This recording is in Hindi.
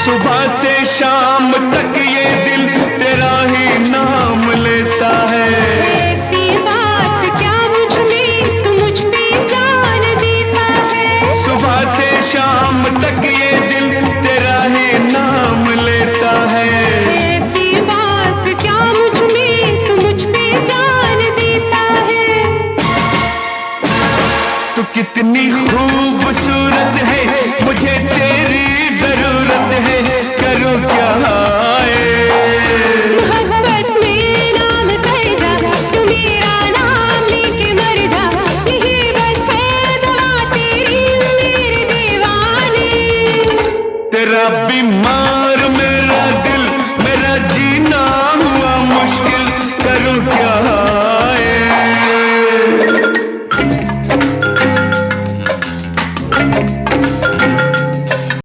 सुबह से शाम तक ये दिल तेरा ही नाम लेता है। ऐसी बात क्या मुझ में तू मुझ पे जान देता है। सुबह से शाम तक ये दिल तेरा ही नाम लेता है। ऐसी बात क्या मुझ में तू मुझ पे जान देता है। तू कितनी खूबसूरत है, मुझे तेरी जरूरत है, करूं क्या हाय। मोहब्बत में नाम कर जा, तू मेरा नाम लेके मर जा। यही बस है दवा तेरी मेरे दीवाने। तेरा बीमार